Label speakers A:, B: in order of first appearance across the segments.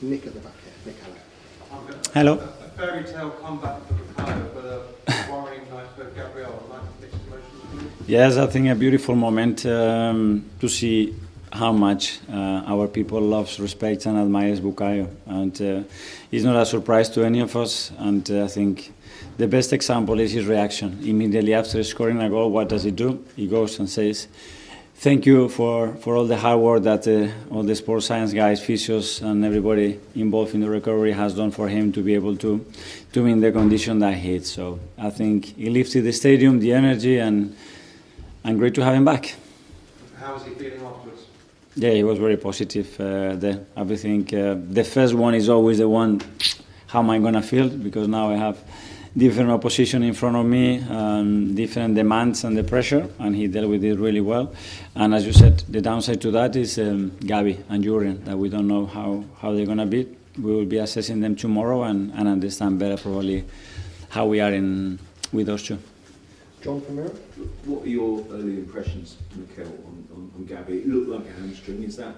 A: Nick at the back here. Nick,
B: Hello.
C: A fairy tale comeback for Bukayo, but a worrying night for Gabriel. Mixed emotions.
B: Yes, I think a beautiful moment to see how much our people loves, respects and admires Bukayo. And it's not a surprise to any of us. And I think the best example is his reaction. Immediately after scoring a goal, what does he do? He goes and says, thank you for all the hard work that all the sports science guys, physios and everybody involved in the recovery has done for him to be able to be in the condition that he hit. So I think he lifted the stadium, the energy, and great to have him back.
C: How was he feeling afterwards?
B: Yeah, he was very positive there. I think the first one is always the one, how am I going to feel? Because now I have different opposition in front of me, different demands and the pressure, and he dealt with it really well. And as you said, the downside to that is Gabi and Jurgen, that we don't know how they're going to be. We will be assessing them tomorrow and understand better probably how we are with those two.
A: John from Mirror.
D: What are your early impressions, Mikel, on Gabi? It looked like a hamstring, is that?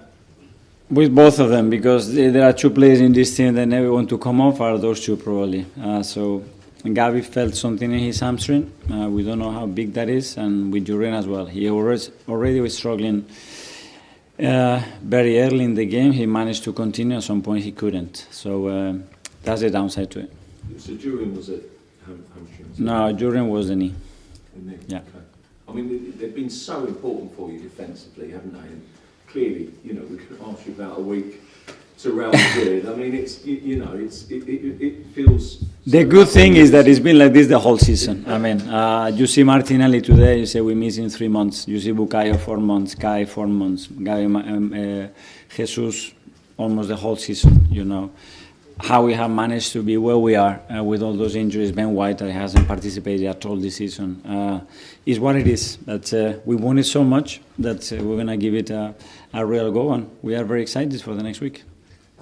B: With both of them, because there are two players in this team that never want to come off, are those two probably. So Gabi felt something in his hamstring. We don't know how big that is, and with Jurgen as well. He already was struggling very early in the game. He managed to continue. At some point he couldn't. So that's the downside to it.
D: So Jurgen was a hamstring?
B: No, Jurgen was the knee.
D: The knee?
B: Yeah.
D: Okay. I mean, they've been so important for you defensively, haven't they? And clearly, you know, we could ask you about a week to Real Madrid. I mean, it feels.
B: The good thing is that it's been like this the whole season. I mean, you see Martinelli today, you say we miss in 3 months. You see Bukayo 4 months, Kai 4 months, Jesus almost the whole season, you know. How we have managed to be where we are with all those injuries. Ben White that hasn't participated at all this season is what it is. That we wanted so much that we're going to give it a real go, and we are very excited for the next week.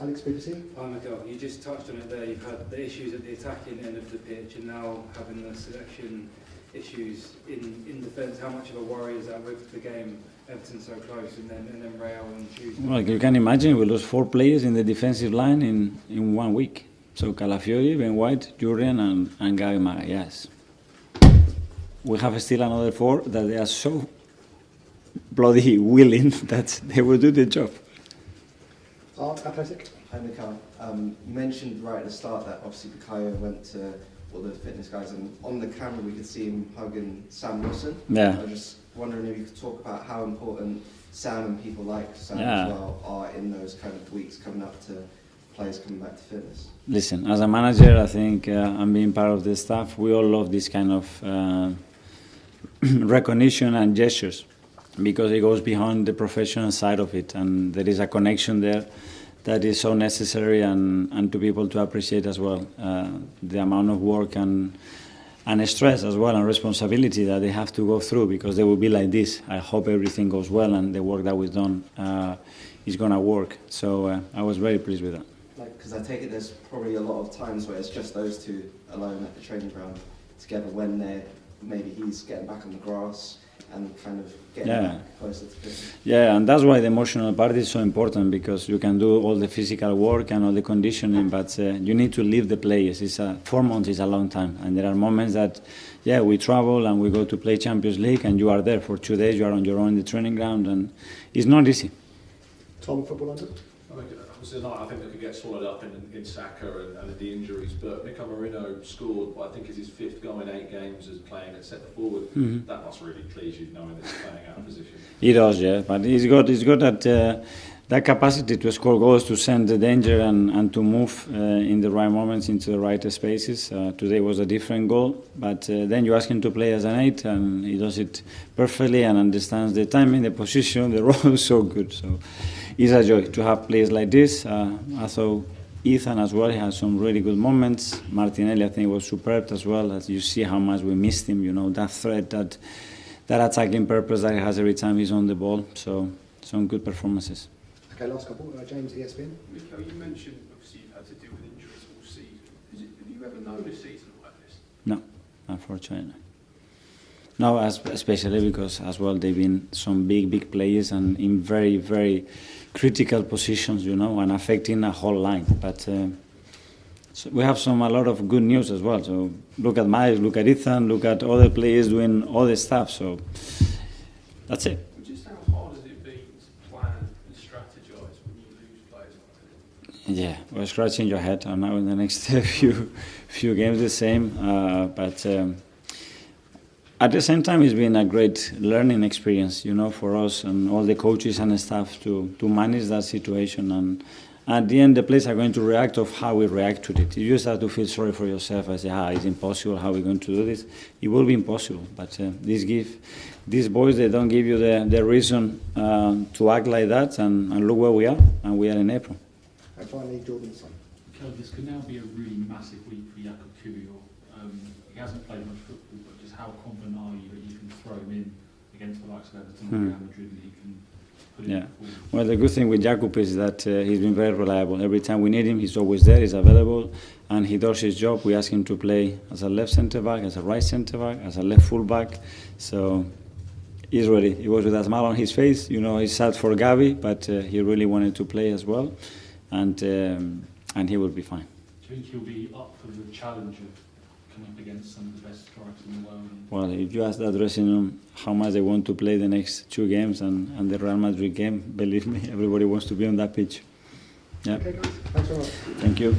A: Alex, BBC.
E: Hi Mikel, you just touched on it there. You've had the issues at the attacking end of the pitch and now having the selection issues in defence. How much of a worry is that with the game? Everton so close, and then Real on Tuesday.
B: Well, you can imagine we lost 4 players in the defensive line in 1 week. So Calafiori, Ben White, Jurgen and Gabi Magalhaes. We have still another 4 that they are so bloody willing that they will do the job.
A: Athletic.
F: Hi Mikel. You mentioned right at the start that obviously Bukayo went to all the fitness guys, and on the camera we could see him hugging Sam Wilson.
B: Yeah.
F: I was just wondering if you could talk about how important Sam and people like Sam
B: Yeah.
F: as well are in those kind of weeks coming up to players coming back to fitness.
B: Listen, as a manager, I think I'm being part of the staff. We all love this kind of recognition and gestures because it goes beyond the professional side of it, and there is a connection there that is so necessary and to be able to appreciate as well the amount of work and stress as well and responsibility that they have to go through because they will be like this. I hope everything goes well and the work that we've done is going to work. So I was very pleased with that.
F: Because I take it there's probably a lot of times where it's just those two alone at the training ground together when maybe he's getting back on the grass and kind of getting back closer to fitness.
B: Yeah, and that's why the emotional part is so important because you can do all the physical work and all the conditioning, but you need to leave the players. 4 months is a long time, and there are moments that, we travel and we go to play Champions League, and you are there for 2 days. You are on your own in the training ground, and it's not easy.
A: Tom, Football London.
G: Obviously, I think they could get swallowed up in Saka and the injuries, but Mikel Arteta scored what I think is his 5th goal in 8 games as playing at centre forward. Mm-hmm. That must really please you, knowing that he's playing out of position.
B: He does, yeah, but he's got that capacity to score goals, to send the danger and to move in the right moments into the right spaces. Today was a different goal, but then you ask him to play as an 8 and he does it perfectly and understands the timing, the position, the role so good. So it's a joy to have players like this. I thought Ethan as well, he had some really good moments. Martinelli, I think, was superb as well. As you see how much we missed him, you know, that threat, that attacking purpose that he has every time he's on the ball. So some good performances.
A: Okay, last couple. James, ESPN.
H: Mikel, you mentioned obviously you've had to deal with injuries all season. Have you ever known a season like this?
B: No, unfortunately. No, especially because as well they've been some big players and in very critical positions, and affecting a whole line. But so we have a lot of good news as well. So look at Miles, look at Ethan, look at other players doing all the stuff. So that's it.
H: Just how hard has it been to plan and strategise when you lose players like that?
B: Yeah, we're scratching your head. And now in the next few games the same. But at the same time, it's been a great learning experience, for us and all the coaches and staff to manage that situation. And at the end, the players are going to react of how we react to it. You just have to feel sorry for yourself and say, it's impossible, how are we going to do this? It will be impossible, but these boys, they don't give you the reason to act like that, and look where we are, and we are in April.
A: And finally, Jordan's son.
I: Mikel, this could now be a really massive week for Jakub Kiwior. He hasn't played much football, but just how confident are you that you can throw him in against the likes of Everton or Real Madrid and he can put it forward?
B: Well, the good thing with Jakub is that he's been very reliable. Every time we need him, he's always there, he's available, and he does his job. We ask him to play as a left centre-back, as a right centre-back, as a left full-back. So he's ready. He was with a smile on his face. He's sad for Gavi, but he really wanted to play as well, and he will be fine.
I: Do you think he'll be up for the challenge of coming up against some of the best strikers in the world?
B: Well, if you ask that dressing room how much they want to play the next 2 games and the Real Madrid game, believe me, everybody wants to be on that pitch. Yeah.
A: Okay, guys. Thanks very much.
B: Thank you.